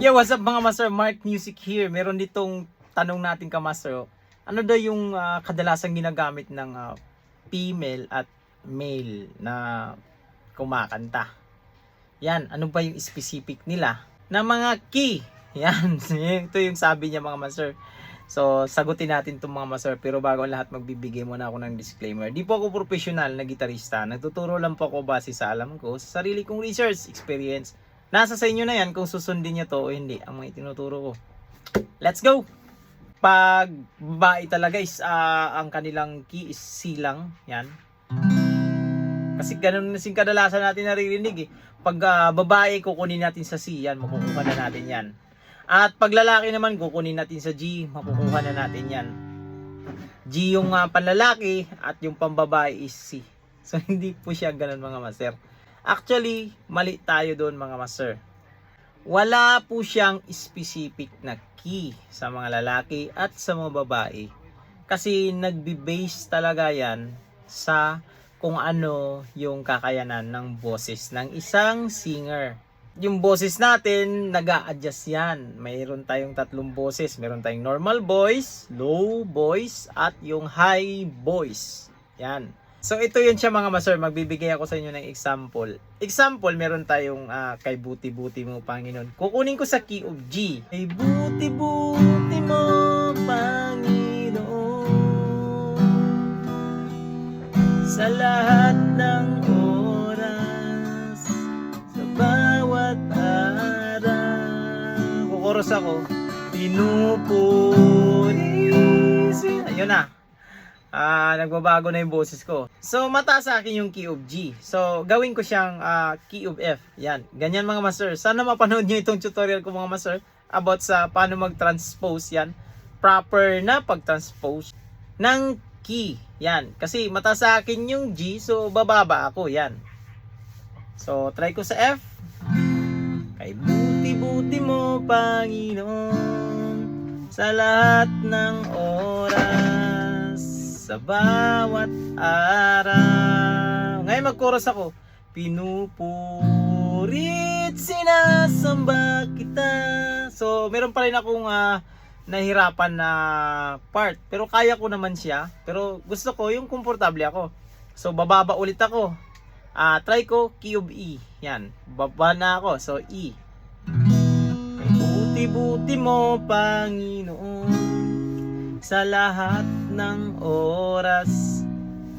Yeah, what's up mga master? Mark Music here. Meron ditong tanong natin ka master. Ano daw yung kadalasang ginagamit ng female at male na kumakanta? Yan, ano ba yung specific nila na mga key? Yan, ito yung sabi niya mga master. So, sagutin natin itong mga master. Pero bago ang lahat, magbibigay muna ako ng disclaimer. Di po ako professional na gitarista. Nagtuturo lang po ako base sa alam ko, sa sarili kong research, experience. Nasa sa inyo na yan kung susundin nyo to o hindi ang mga itinuturo ko. Let's go! Pag babae talaga is ang kanilang key is C lang. Yan. Kasi ganun na sing kadalasan natin naririnig eh. Pag babae, kukunin natin sa C. Yan, makukuha na natin yan. At pag lalaki naman, kukunin natin sa G. Makukuha na natin yan. G yung panlalaki at yung pambabae is C. So hindi po siya ganun mga master. Actually, mali tayo doon mga master. Wala po siyang specific na key sa mga lalaki at sa mga babae. Kasi nagbe-base talaga yan sa kung ano yung kakayanan ng boses ng isang singer. Yung boses natin, nag-a-adjust yan. Mayroon tayong tatlong boses. Meron tayong normal voice, low voice, at yung high voice. Yan. So ito yun siya mga master, magbibigay ako sa inyo ng example. Example, meron tayong kay buti-buti mo Panginoon. Kukunin ko sa key of G. Kay buti-buti mo Panginoon, sa lahat ng oras, sa bawat araw. Kukuros ako. Pinupuri. Ayun na. Nagbabago na yung boses ko. So, mataas sa akin yung key of G. So, gawin ko siyang key of F. Yan. Ganyan mga master. Sana mapanood nyo itong tutorial ko mga master about sa paano mag-transpose yan. Proper na pag-transpose ng key. Yan. Kasi mataas sa akin yung G. So, bababa ako. Yan. So, try ko sa F. Kay buti-buti mo Panginoon, sa lahat ng oras, sa bawat araw. Ngayon mag-chorus ako. Pinupurit, sinasamba kita. So, meron pa rin akong nahirapan na part. Pero kaya ko naman siya. Pero gusto ko yung komportable ako. So, bababa ulit ako. Try ko, key of E. Yan. Baba na ako. So, E. Buti-buti mo, Panginoon, sa lahat ng oras,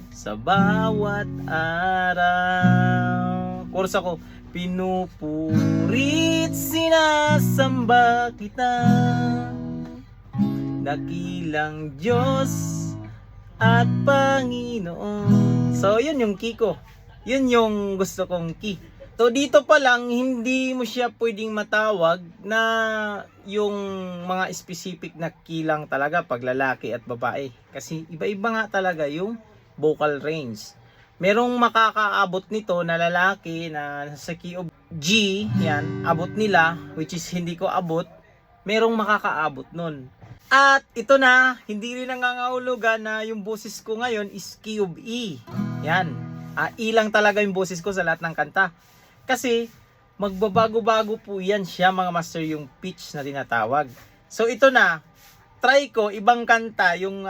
sa bawat araw. Chorus ako. Pinupurit, sinasamba kita, dakilang Diyos at Panginoon. So, yun yung key ko. Yun yung gusto kong key. So, dito pa lang, hindi mo siya pwedeng matawag na yung mga specific na key lang talaga pag lalaki at babae. Kasi iba-iba nga talaga yung vocal range. Merong makakaabot nito na lalaki na sa key of G, yan, abot nila, which is hindi ko abot. Merong makakaabot nun. At ito na, hindi rin nangangahulugan na yung boses ko ngayon is key of E. Yan. E lang talaga yung boses ko sa lahat ng kanta. Kasi magbabago-bago po yan siya mga master, yung pitch na tinatawag. So ito na, try ko ibang kanta, yung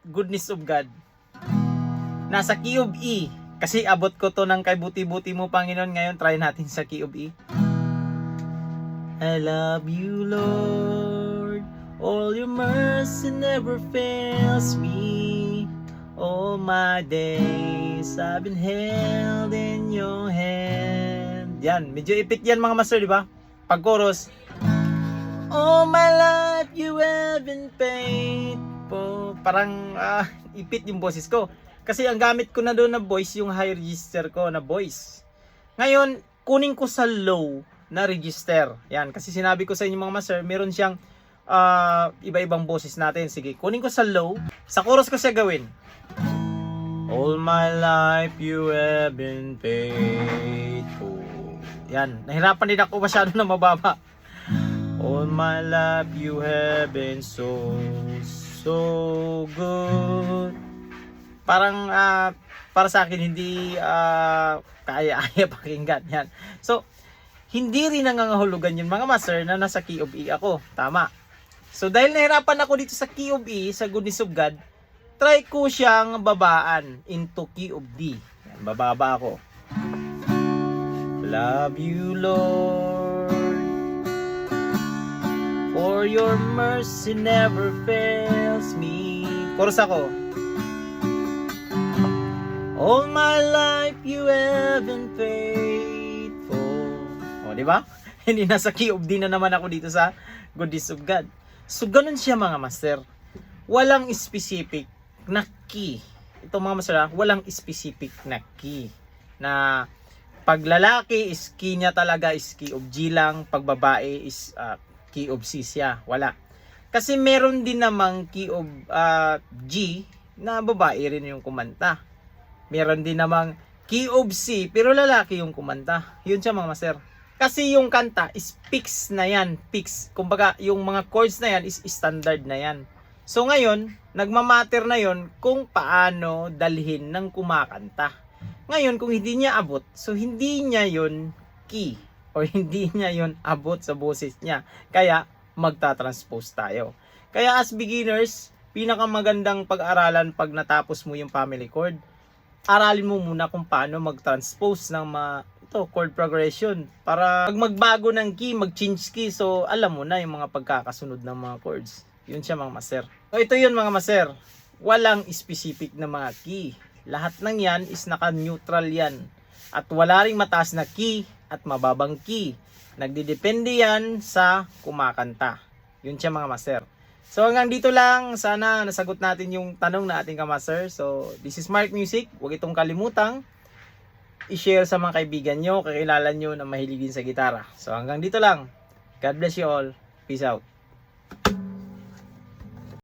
Goodness of God. Nasa key of E. Kasi abot ko to ng kay buti-buti mo Panginoon. Ngayon try natin sa key of E. I love you Lord, all your mercy never fails me. All my days I've been held in your hand. Yan, medyo ipit yan mga master, di ba? Pag chorus, all my life you have been faithful. Parang ipit yung boses ko. Kasi ang gamit ko na doon na voice, yung high register ko na voice. Ngayon, kunin ko sa low na register. Yan, kasi sinabi ko sa inyo mga master, meron siyang iba-ibang boses natin. Sige, kunin ko sa low. Sa chorus ko siya gawin. All my life you have been faithful. Yan, nahirapan din ako masyado na mababa. All my life you have been so good. Parang para sa akin hindi kaya-aya pakinggan yan. So, hindi rin nangangahulugan yun mga master na nasa key of E ako. Tama. So dahil nahirapan ako dito sa key of E, sa goodness of God, try ko siyang babaan into key of D. Yan, bababa ako. Love you, Lord, for your mercy never fails me. Chorus ako. All my life you have been faithful. O, di ba? Hindi nasa key of D na naman ako dito sa goodness of God. So, ganun siya mga master. Walang specific na key. Ito mga master, walang specific na key. Na pag lalaki is key niya talaga is key of G lang. Pag babae is key of C siya. Wala. Kasi meron din namang key of G na babae rin yung kumanta. Meron din namang key of C pero lalaki yung kumanta. Yun siya mga master. Kasi yung kanta is fixed na yan. Fixed. Kumbaga yung mga chords na yan is standard na yan. So ngayon, nagmamatter na yon kung paano dalhin ng kumakanta. Ngayon, kung hindi niya abot, so hindi niya yon key or hindi niya yon abot sa boses niya. Kaya magta-transpose tayo. Kaya as beginners, pinakamagandang pag-aralan pag natapos mo yung family chord, aralin mo muna kung paano mag-transpose ng chord progression. Para pag magbago ng key, mag-change key, so alam mo na yung mga pagkakasunod ng mga chords. Yun siya mga master. So ito yun mga master. Walang specific na mga key. Lahat ng yan is naka-neutral yan. At wala ring mataas na key at mababang key. Nagdidepende yan sa kumakanta. Yun siya mga master. So hanggang dito lang. Sana nasagot natin yung tanong na ating kamaster. So this is Mark Music. Huwag itong kalimutang i-share sa mga kaibigan nyo, kakilala nyo na mahilig din sa gitara. So hanggang dito lang. God bless you all. Peace out.